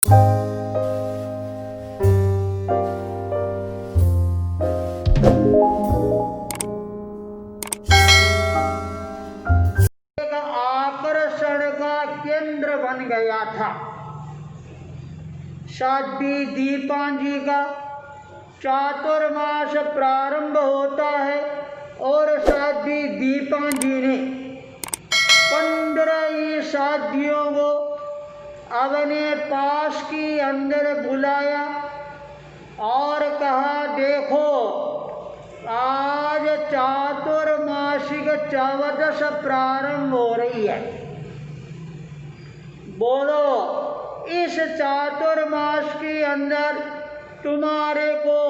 आकर्षण का केंद्र बन गया था। शादी दीपांजी का चातुर्मास प्रारंभ होता है और शादी दीपांजी ने 15 शादियों को अपने पास की अंदर बुलाया और कहा, देखो आज चातुर्मासिक चौदस प्रारंभ हो रही है। बोलो इस चातुर्मास के अंदर तुम्हारे को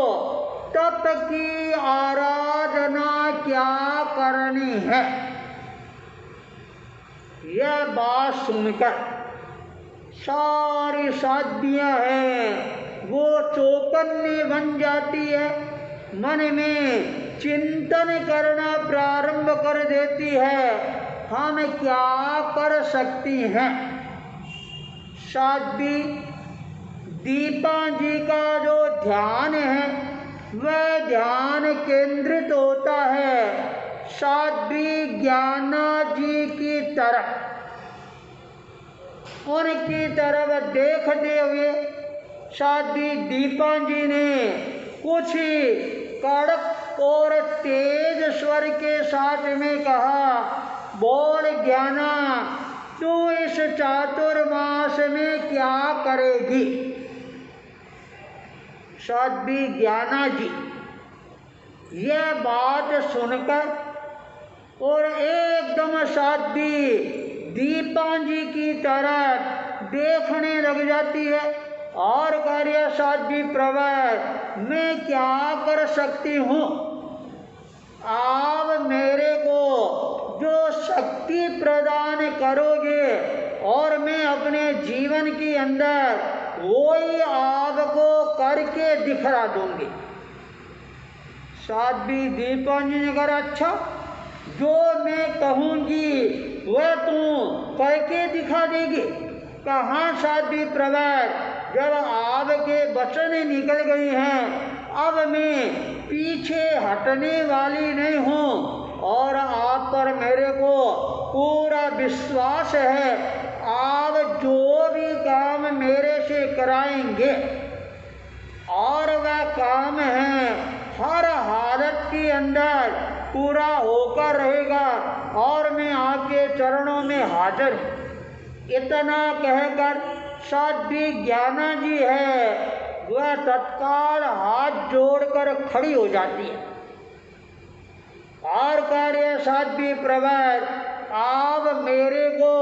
तप की आराधना क्या करनी है। यह बात सुनकर सारी शादियां हैं वो चौकन्नी बन जाती है, मन में चिंतन करना प्रारंभ कर देती है, हम क्या कर सकती हैं। शादी दीपांजी का जो ध्यान है वह ध्यान केंद्रित होता है साध्वी ज्ञाना जी की तरफ। उनकी तरफ देखते हुए साध्वी दीपांजी ने कुछ कड़क और तेज स्वर के साथ में कहा, बोल ज्ञाना तू इस चातुर्मास में क्या करेगी। साध्वी ज्ञाना जी यह बात सुनकर और एकदम साध्वी दीपांजी की तरफ देखने लग जाती है और कार्य साध्वी प्रवर मैं क्या कर सकती हूँ। आप मेरे को जो शक्ति प्रदान करोगे और मैं अपने जीवन के अंदर वही आपको करके दिखला दूंगी। साध्वी दीपांजी ने कहा, अच्छा जो मैं कहूँगी वह तू करके दिखा देगी। कहाँ साध्वी प्रवर, जब आपके वचन निकल गई हैं अब मैं पीछे हटने वाली नहीं हूँ और आप पर मेरे को पूरा विश्वास है। आप जो भी काम मेरे से कराएंगे और वह काम है हर हालत के अंदर पूरा होकर रहेगा और मैं आपके चरणों में हाजिर हूँ। इतना कहकर साध्वी ज्ञाना जी है वह तत्काल हाथ जोड़कर खड़ी हो जाती है और कार्य साध्वी प्रवर आप मेरे को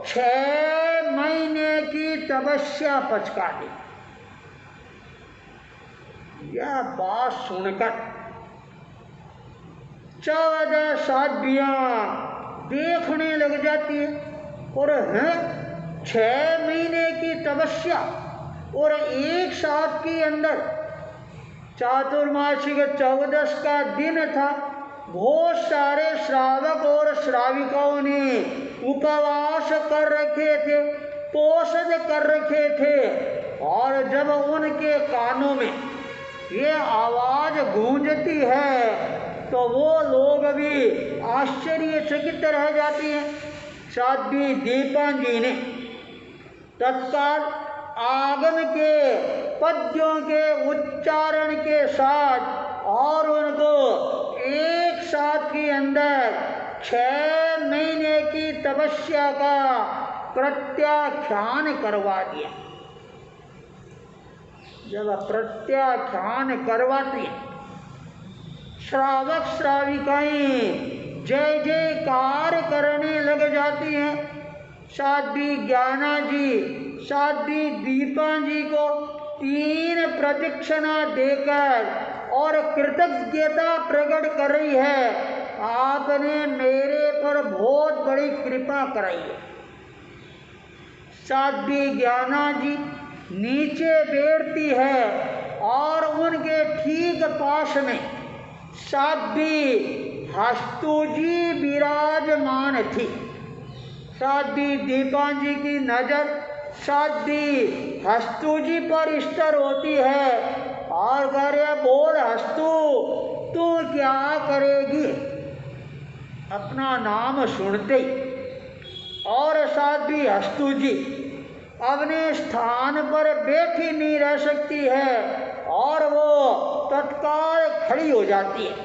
6 महीने की तपस्या पचका दी। यह बात सुनकर 14 साध्वियां देखने लग जाती है और हैं 6 महीने की तपस्या और एक साथ के अंदर चातुर्मासिक 14 का दिन था। बहुत सारे श्रावक और श्राविकाओं ने उपवास कर रखे थे, पोषण कर रखे थे और जब उनके कानों में ये आवाज गूंजती है तो वो लोग भी आश्चर्यचकित रह जाती हैं। साध्वी दीपांजी ने तत्काल आगम के पद्यों के उच्चारण के साथ और उनको एक साथ के अंदर 6 महीने की तपस्या का प्रत्याख्यान करवा दिया। जब प्रत्याख्यान करवाती श्रावक श्राविकाएं जय जयकार करने लग जाती हैं। साध्वी ज्ञाना जी साध्वी दीपांजी को 3 प्रदक्षिणा देकर और कृतज्ञता प्रकट कर रही है, आपने मेरे पर बहुत बड़ी कृपा कराई है। साध्वी ज्ञाना जी नीचे बैठती है और उनके ठीक पास में साध्वी हस्तु जी विराजमान थी। साध्वी दीपांजी की नजर साध्वी हस्तु जी पर स्तर होती है और कह रहे बोल हस्तु तू क्या करेगी अपना नाम सुनते ही। और साध्वी हस्तु जी अपने स्थान पर बैठी नहीं रह सकती है और वो तत्काल खड़ी हो जाती है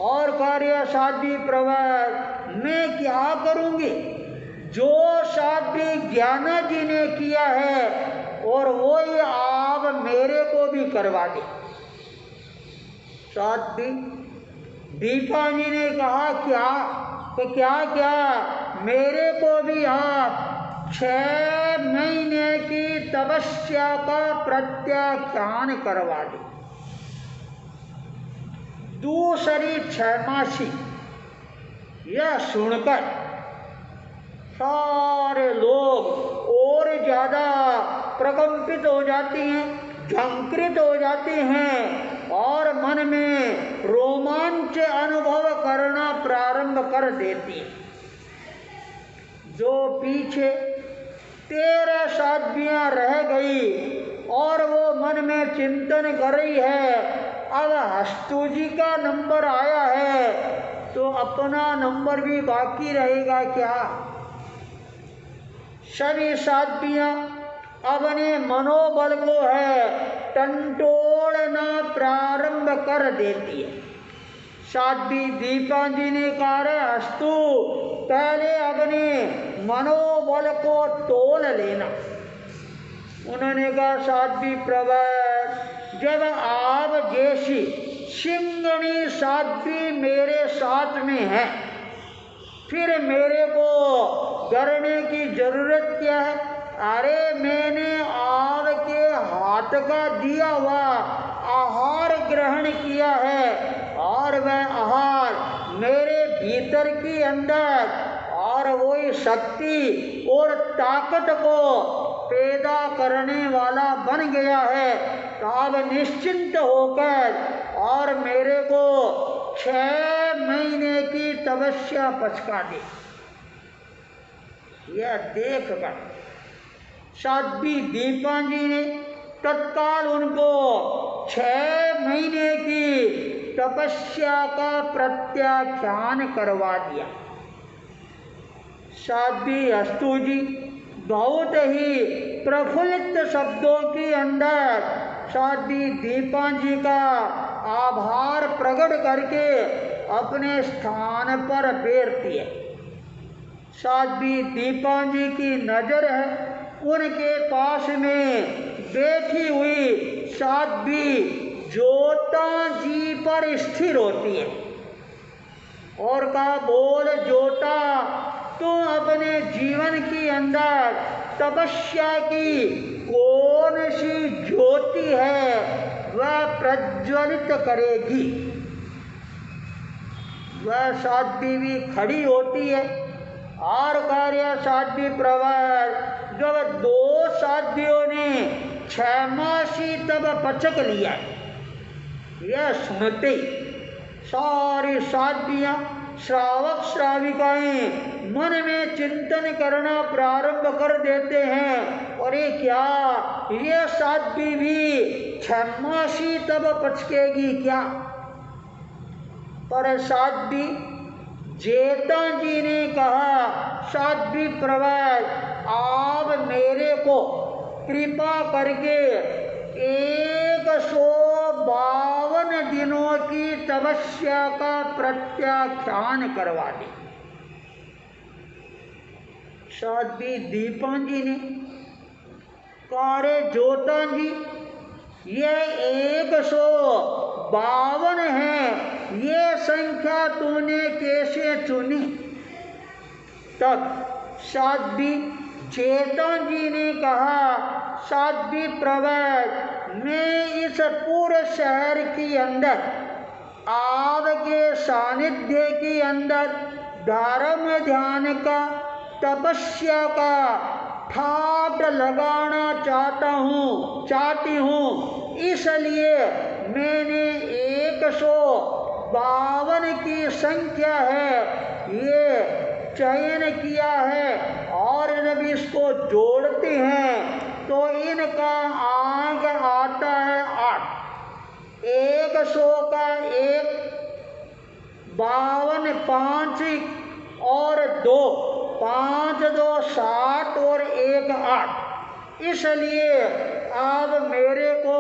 और कार्य साध्वी प्रवर मैं क्या करूंगी जो साध्वी ज्ञान जी ने किया है और वो ही आप मेरे को भी करवा दे। साध्वी दीपा जी ने कहा क्या तो क्या क्या मेरे को भी आप 6 महीने की तपस्या का प्रत्याख्यान करवा दे। दूसरी 6 मासी यह सुनकर सारे लोग और ज्यादा प्रकंपित हो जाती हैं, झंकृत हो जाते हैं और मन में रोमांच अनुभव करना प्रारंभ कर देती हैं। जो पीछे 13 साध्वियां रह गई और वो मन में चिंतन कर रही है अब हस्तु जी का नंबर आया है तो अपना नंबर भी बाकी रहेगा क्या। सभी साध्वियां अपने मनोबल को है टंटोड़ना प्रारंभ कर देती है। साध्वी दीपा जी ने कहा हस्तु पहले अपने मनोबल को तोल लेना। उन्होंने कहा साध्वी प्रवर जब आप जैसी सिंगणी साध्वी मेरे साथ में है फिर मेरे को डरने की जरूरत क्या है। अरे मैंने आपके हाथ का दिया हुआ आहार ग्रहण किया है और वह आहार मेरे भीतर के अंदर और वही शक्ति और ताकत को पैदा करने वाला बन गया है। तो अब निश्चिंत होकर और मेरे को 6 महीने की तपस्या पचका दे। यह देख कर साध्वी दीपा जी ने तत्काल उनको 6 महीने की तपस्या का प्रत्याख्यान करवा दिया। साध्वी हस्तु जी बहुत ही प्रफुल्लित शब्दों के अंदर साध्वी दीपा जी का आभार प्रकट करके अपने स्थान पर बैठती है। साध्वी दीपा जी की नजर है उनके पास में बैठी हुई साध्वी जोता जी पर स्थिर होती है और कहा बोल जोता तू अपने जीवन के अंदर तपस्या की कौन सी ज्योति है वह प्रज्वलित करेगी। वह साध्वी भी खड़ी होती है और कार्य साध्वी प्रवर जब 2 साध्वियों ने 6 मासी तब पचक लिया यह सुनते सारी साध्वियां श्रावक श्राविकाएं मन में चिंतन करना प्रारंभ कर देते हैं और ये क्या ये साध्वी भी 6 मासी तब पचकेगी क्या। पर साध्वी जेता जी ने कहा साध्वी प्रवर आप मेरे को कृपा करके 152 दिनों की तपस्या का प्रत्याख्यान करवा दे। साध्वी दीपा जी ने कारे जोता जी ये 152 है ये संख्या तूने कैसे चुनी। तब साध्वी जेता जी ने कहा साध्वी प्रवर मैं इस पूरे शहर के अंदर आपके सानिध्य के अंदर धर्म ध्यान का तपस्या का ठाट लगाना चाहती हूँ इसलिए मैंने 152 की संख्या है ये चयन किया है और जब इसको जोड़ते हैं तो इनका आंक आता है 8। 100 का 1, 52 5 और 2, 5 2 60 और 1 8। इसलिए आप मेरे को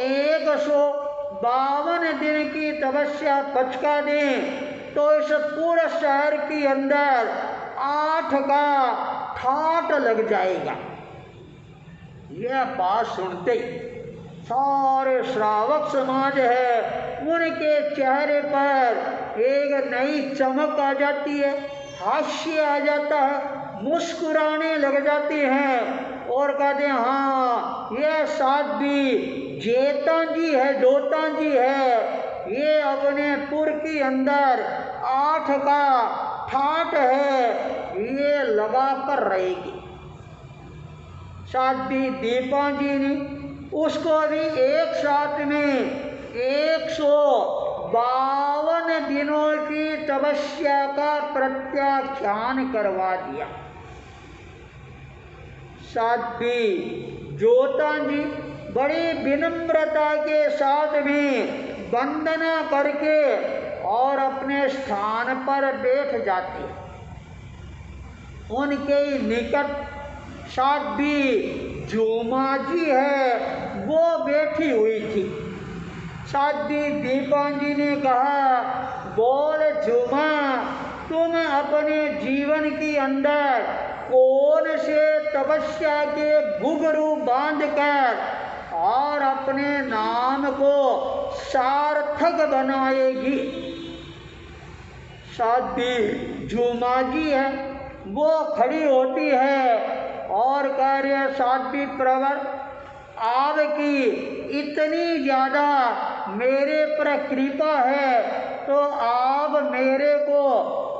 152 दिन की तपस्या पचका दें तो इस पूरे शहर के अंदर 8 का ठाट लग जाएगा। यह बात सुनते ही सारे श्रावक समाज है उनके चेहरे पर एक नई चमक आ जाती है, हास्य आ जाता है, मुस्कुराने लग जाते हैं और कहते हैं हाँ यह साध्वी जेतां जी है, जोतां जी है, ये अपने पुर के अंदर 8 का ठाट है, ये लगा कर रहेगी। साध्वी दीपा जी ने उसको भी एक साथ में 152 दिनों की तपस्या का प्रत्याख्यान करवा दिया। साध्वी जोतां जी बड़ी विनम्रता के साथ में वंदना करके और अपने स्थान पर बैठ जाती। उनके निकट साध्वी झूमा जी है वो बैठी हुई थी। साध्वी दीपा जी ने कहा, बोल झूमा, तुम अपने जीवन के अंदर कौन से तपस्या के घुंघरू बांधकर और अपने नाम को सार्थक बनाएगी। साध्वी झूमा जी है वो खड़ी होती है और कह रहे हैं, साध्वी प्रवर, आपकी इतनी ज़्यादा मेरे पर कृपा है तो आप मेरे को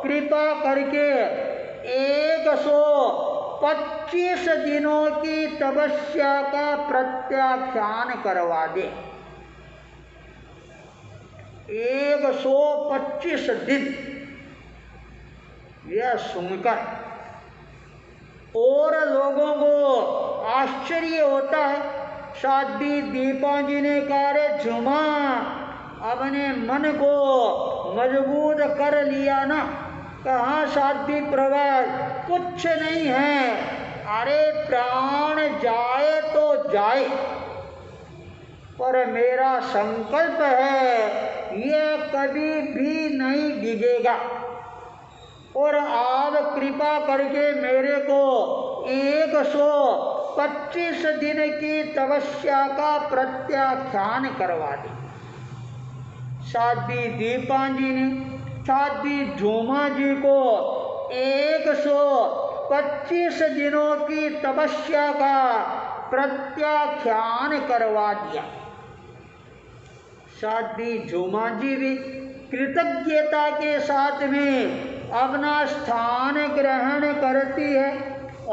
कृपा करके 125 दिनों की तपस्या का प्रत्याख्यान करवा दे। 125 दिन। यह सुनकर और लोगों को आश्चर्य होता है। साध्वी दीपा जी ने कहा, रे झुमा, अपने मन को मजबूत कर लिया ना। कहाँ साध्वी प्रवर, कुछ नहीं है, अरे प्राण जाए तो जाए, पर मेरा संकल्प है यह कभी भी नहीं डिगेगा और आप कृपा करके मेरे को 125 दिन की तपस्या का प्रत्याख्यान करवा दें। साध्वी दीपा जी ने साध्वी झूमा जी को 125 दिनों की तपस्या का प्रत्याख्यान करवा दिया। साध्वी झूमा जी भी कृतज्ञता के साथ में अपना स्थान ग्रहण करती है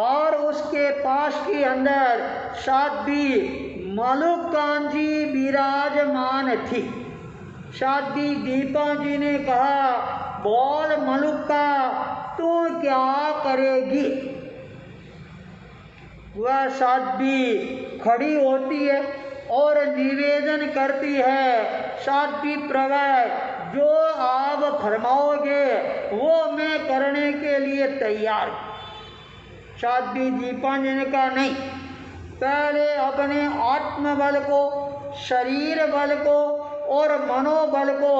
और उसके पास के अंदर साध्वी मलुकान जी विराजमान थी। साध्वी दीपा जी ने कहा, बोल मलुका, तू क्या करेगी? वह साध्वी खड़ी होती है और निवेदन करती है, साध्वी प्रवर, जो आप फरमाओगे वो मैं करने के लिए तैयार। साध्वी दीपा जी ने कहा, नहीं, पहले अपने आत्मबल को, शरीर बल को और मनोबल को,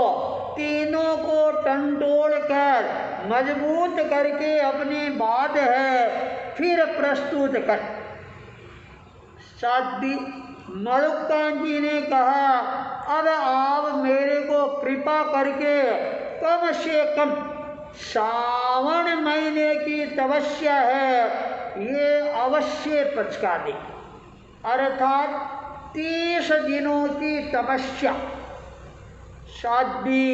तीनों को टंटोल कर मजबूत करके अपनी बात है फिर प्रस्तुत कर। साध्वी मलुकान जी ने कहा, अब आप मेरे को कृपा करके कम से कम सावन महीने की तपस्या है ये अवश्य पचका दे, अर्थात 30 दिनों की तपस्या। साध्वी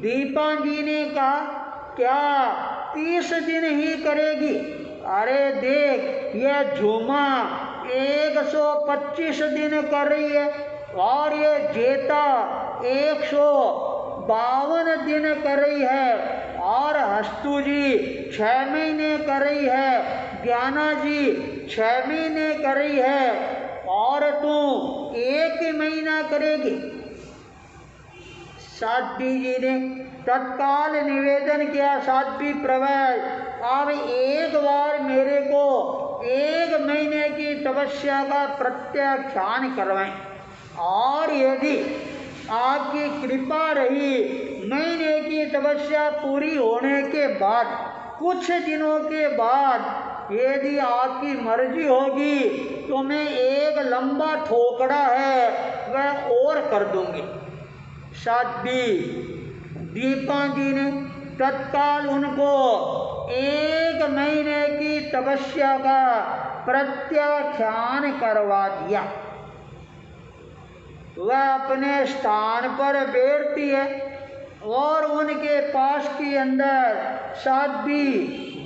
दीपा जी ने कहा, क्या 30 दिन ही करेगी? अरे देख, यह झूमा 125 दिन कर रही है और ये जेता 152 दिन कर रही है और हस्तु जी 6 महीने कर रही है, ज्ञाना जी 6 महीने करी है और तू 1 महीना करेगी। साध्वी जी ने तत्काल निवेदन किया, साध्वी प्रवर आप एक बार मेरे को 1 महीने की तपस्या का प्रत्याख्यान करवाएं, और यदि आपकी कृपा रही महीने की तपस्या पूरी होने के बाद कुछ दिनों के बाद यदि आपकी मर्जी होगी तो मैं एक लंबा ठोकड़ा है वह और कर दूंगी। साध्वी दीपा जी ने तत्काल उनको 1 महीने की तपस्या का प्रत्याख्यान करवा दिया। वह अपने स्थान पर बैठती है और उनके पास के अंदर साध्वी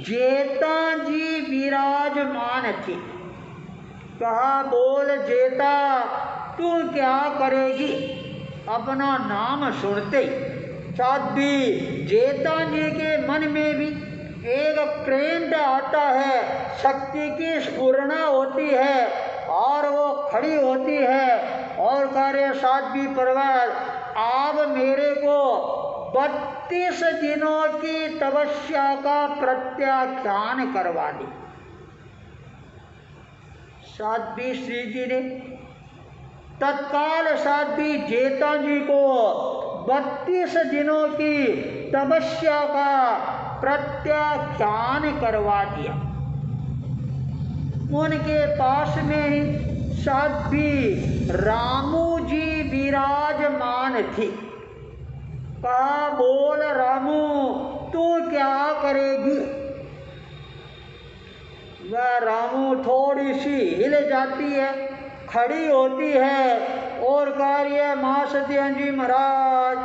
जेता जी विराजमान थी। कहा, बोल जेता तू क्या करेगी? अपना नाम सुनते साध्वी जेता जी के मन में भी एक क्रेंट आता है, शक्ति की स्फुरना होती है और वो खड़ी होती है और कह रहे, साध्वी प्रवर आप मेरे को 32 दिनों की तपस्या का प्रत्याख्यान करवा दी। साध्वी श्री जी ने तत्काल साध्वी जेता जी को 32 दिनों की तपस्या का प्रत्याख्यान करवा दिया। उनके पास में ही साध्वी रामू जी विराजमान थी। कहा, बोल रामू तू क्या करेगी? वह रामू थोड़ी सी हिल जाती है, खड़ी होती है और कार्य मां सत्या जी महाराज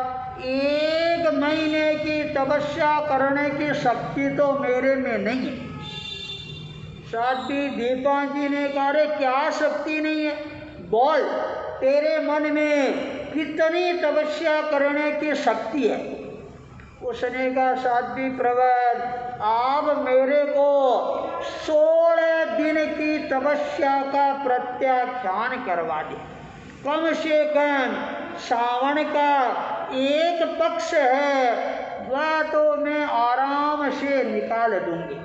1 महीने की तपस्या करने की शक्ति तो मेरे में नहीं है। साध्वी दीपा जी ने कहा, रे क्या शक्ति नहीं है? बोल तेरे मन में कितनी तपस्या करने की शक्ति है? उसने कहा, साध्वी प्रवर आप मेरे को 16 दिन की तपस्या का प्रत्याख्यान करवा दे। कम से कम सावन का 1 पक्ष है वह तो मैं आराम से निकाल दूंगी।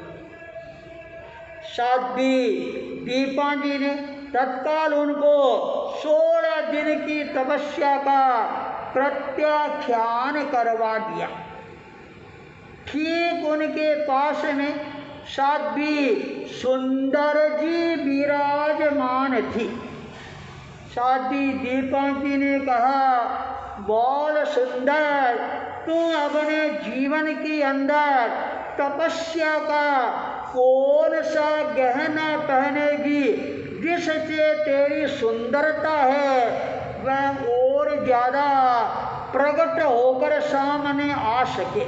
साध्वी दीपा जी ने तत्काल उनको 16 दिन की तपस्या का प्रत्याख्यान करवा दिया। ठीक उनके पास में साध्वी सुंदर जी विराजमान थी। साध्वी दीपा जी ने कहा, बोल सुंदर तू अपने जीवन के अंदर तपस्या का कौन सा गहना पहनेगी जिससे तेरी सुंदरता है वह और ज्यादा प्रकट होकर सामने आ सके।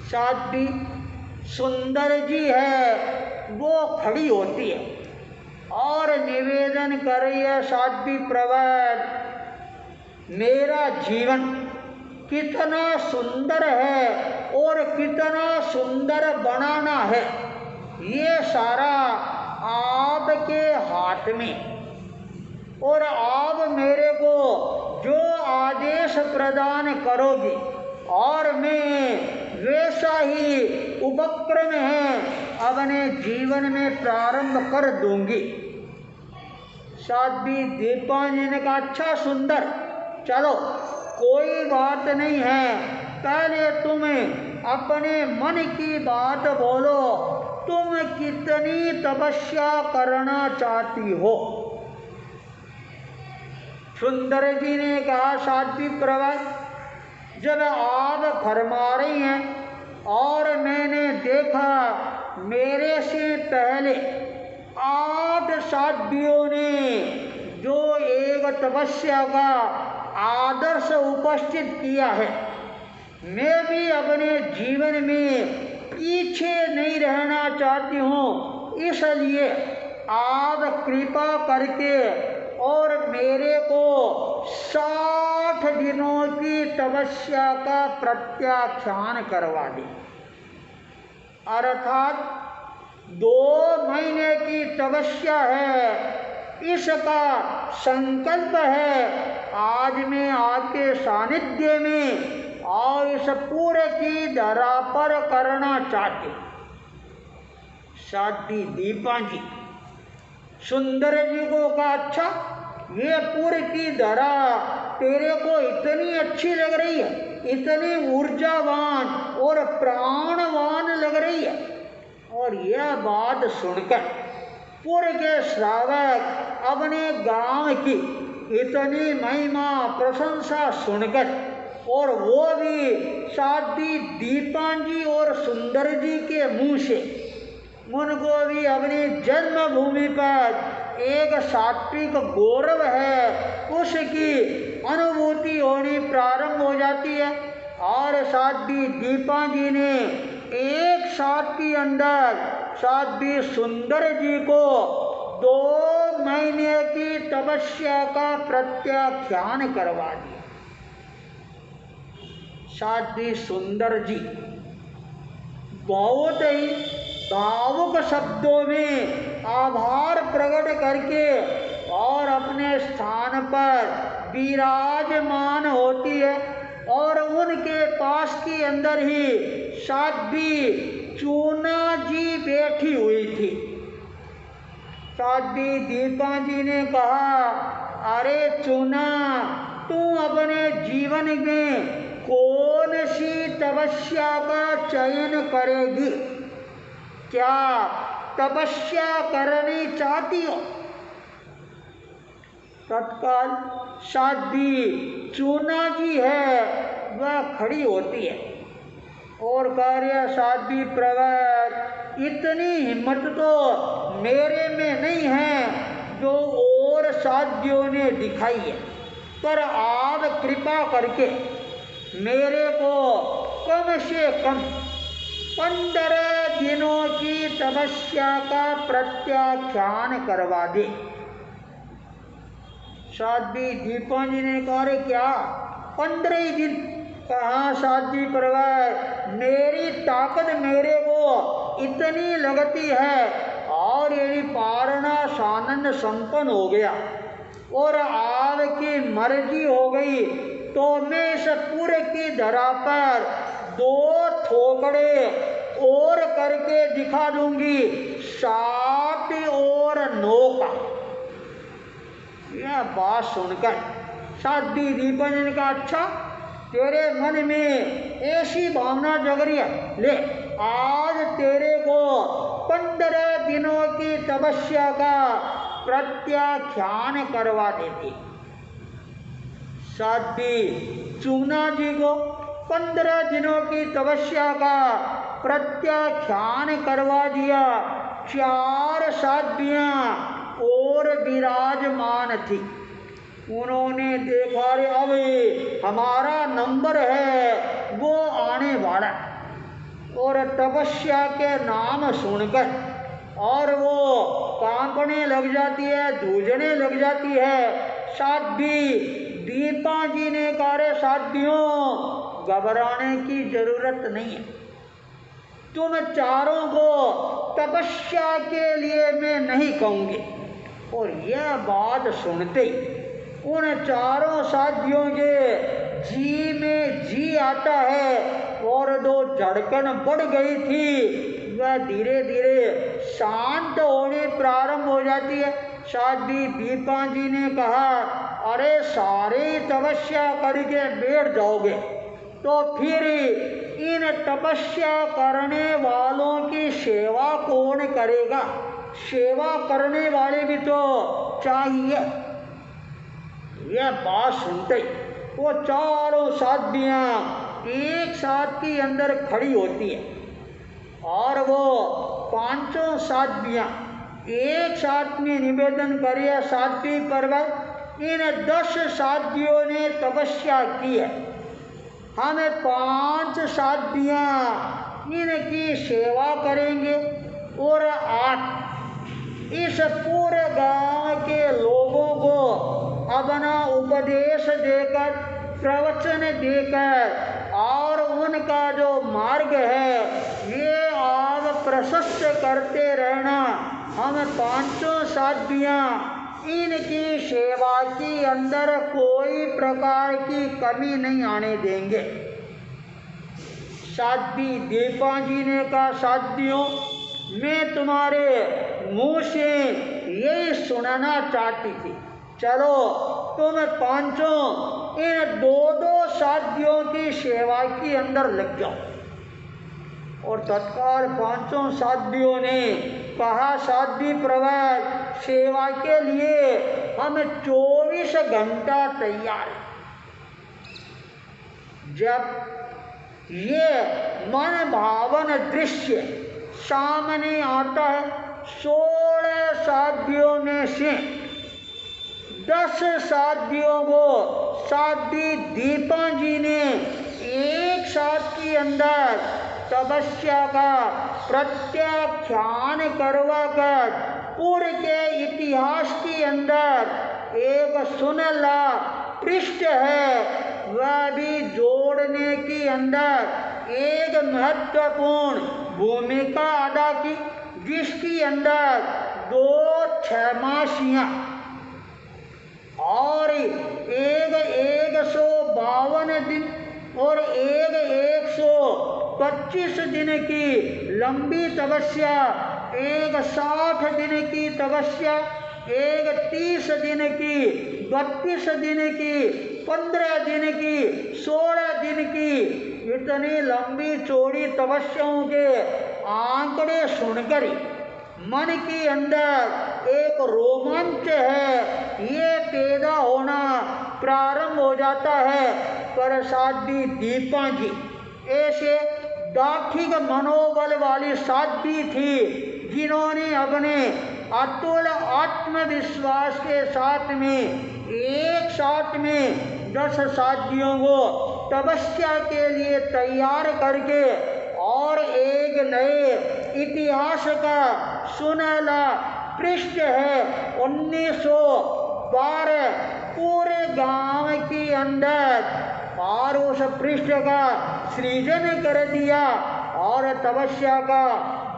साध्वी सुंदर जी है वो खड़ी होती है और निवेदन कर रही है, साध्वी प्रवर मेरा जीवन कितना सुंदर है और कितना सुंदर बनाना है ये सारा आपके हाथ में, और आप मेरे को जो आदेश प्रदान करोगे और मैं वैसा ही उपक्रम है अपने जीवन में प्रारंभ कर दूंगी। साध्वी दीपा जी ने कहा, अच्छा सुंदर चलो कोई बात नहीं है, पहले तुम अपने मन की बात बोलो, तुम कितनी तपस्या करना चाहती हो? सुंदर जी ने कहा, साध्वी प्रवर जब आप फरमा रही हैं और मैंने देखा मेरे से पहले 8 साध्वियों ने जो एक तपस्या का आदर्श उपस्थित किया है, मैं भी अपने जीवन में पीछे नहीं रहना चाहती हूँ, इसलिए आप कृपा करके और मेरे को 60 दिनों की तपस्या का प्रत्याख्यान करवा दें। अर्थात 2 महीने की तपस्या है, इसका संकल्प है आज मैं आपके सानिध्य में और इस पूरे की धरा पर करना चाहते। साध्वी दीपा जी सुंदर जी को कहा, अच्छा ये पूरे की धरा तेरे को इतनी अच्छी लग रही है, इतनी ऊर्जावान और प्राणवान लग रही है। और यह बात सुनकर पूर्व के श्रावक अपने गांव की इतनी महिमा प्रशंसा सुनकर और वो भी साध्वी दीपा जी और सुंदर जी के मुंह से उनको भी अपनी जन्मभूमि पर एक सात्विक गौरव है उसकी अनुभूति होनी प्रारंभ हो जाती है। और साध्वी दीपा जी ने एक साथ के अंदर साध्वी सुंदर जी को 2 महीने की तपस्या का प्रत्याख्यान करवा दिया। साध्वी सुंदर जी बहुत ही भावुक शब्दों में आभार प्रकट करके और अपने स्थान पर विराजमान होती है। और उनके पास के अंदर ही साध्वी चूना जी बैठी हुई थी। साध्वी दीपा जी ने कहा, अरे चूना, तू अपने जीवन में कौन सी तपस्या का चयन करेगी? क्या तपस्या करनी चाहती हो? तत्काल साध्वी चूना जी है वह खड़ी होती है और कार्य साध्वी प्रवर, इतनी हिम्मत तो मेरे में नहीं है जो और साध्वियों ने दिखाई है, पर आप कृपा करके मेरे को कम से कम 15 दिनों की तपस्या का प्रत्याख्यान करवा दे। साध्वी दीपा जी ने कहा, अरे क्या 15 ही दिन? कहा साध्वी प्रवर, मेरी ताकत मेरे को इतनी लगती है और यदि पारणा सानंद संपन्न हो गया और आपकी मर्जी हो गई तो मैं इस पूरे की धरा पर 2 थोकड़े और करके दिखा दूंगी, 7 और 9 का। यह बात सुनकर साध्वी दीपा जी ने कहा, अच्छा तेरे मन में ऐसी भावना जग रही है, ले आज तेरे को 15 दिनों की तपस्या का प्रत्याख्यान करवा देती। साध्वी चूना जी को 15 दिनों की तपस्या का प्रत्याख्यान करवा दिया। 4 साध्वियां और विराजमान थी। उन्होंने देखा, रे अब हमारा नंबर है वो आने वाला, और तपस्या के नाम सुनकर और वो कांपने लग जाती है, धूजने लग जाती है। साध्वी दीपा जी ने कहा, रे साध्वियों, घबराने की जरूरत नहीं है, तुम चारों को तपस्या के लिए मैं नहीं कहूँगी। और यह बात सुनते उन चारों साथियों के जी में जी आता है और जो धड़कन बढ़ गई थी वह धीरे धीरे शांत होने प्रारंभ हो जाती है। साध्वी दीपा जी ने कहा, अरे सारे तपस्या करके बैठ जाओगे तो फिर इन तपस्या करने वालों की सेवा कौन करेगा? सेवा करने वाले भी तो चाहिए। यह बात सुनते वो चारों साध्वियां एक साथ के अंदर खड़ी होती है और वो 5 साध्वियां एक साथ में निवेदन करिए, साध्वी पर्वत, इन 10 साध्वियों ने तपस्या की है, हमें 5 साध्वियां इनकी सेवा करेंगे और 8 इस पूरे गांव के लोगों को अपना उपदेश देकर, प्रवचन देकर और उनका जो मार्ग है ये आप प्रशस्त करते रहना। हम पांचों साध्वियाँ इनकी सेवा के अंदर कोई प्रकार की कमी नहीं आने देंगे। साध्वी दीपा जी ने कहा, साध्वियों, मैं तुम्हारे मुंह से यही सुनना चाहती थी, चलो तुम पांचों इन दो दो साध्वियों की सेवा के अंदर लग जाओ। और तत्काल पांचों साध्वियों ने कहा, साध्वी प्रवर, सेवा के लिए हम 24 घंटा तैयार हैं। जब ये मन भावन दृश्य सामने आता है, 16 साध्वियों में से 10 साध्वियों को साध्वी दीपा जी ने एक साथ के अंदर तपस्या का प्रत्याख्यान करवा कर पूर्व के इतिहास के अंदर एक सुनहला पृष्ठ है, वह भी जोड़ने के अंदर एक महत्वपूर्ण भूमिका अदा की, जिसके अंदर 2 छमासियाँ और एक 152 दिन और एक 125 दिन की लंबी तपस्या, एक 60 दिन की तपस्या, एक 30 दिन की, 32 दिन की, 15 दिन की, 16 दिन की, इतनी लंबी चौड़ी तपस्याओं के आंकड़े सुनकर मन के अंदर एक रोमांच है, ये पैदा होना प्रारंभ हो जाता है। पर साध्वी दीपा जी ऐसे दार्ढिक मनोबल वाली साध्वी थी, जिन्होंने अपने अतुल आत्मविश्वास के साथ में एक साथ में 10 साध्वियों को तपस्या के लिए तैयार करके और एक नए इतिहास का सुनहला पृष्ठ है 1912 पूरे गांव के अंदर और उस पृष्ठ का सृजन कर दिया और तपस्या का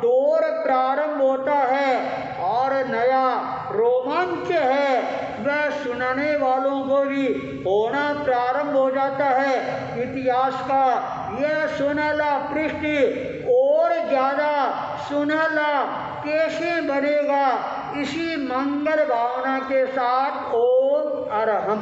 दौर प्रारंभ होता है और नया रोमांच है वह सुनाने वालों को भी होना प्रारंभ हो जाता है। इतिहास का यह सुनहला पृष्ठ और ज़्यादा सुनहला कैसे बनेगा, इसी मंगल भावना के साथ ओम अरहम।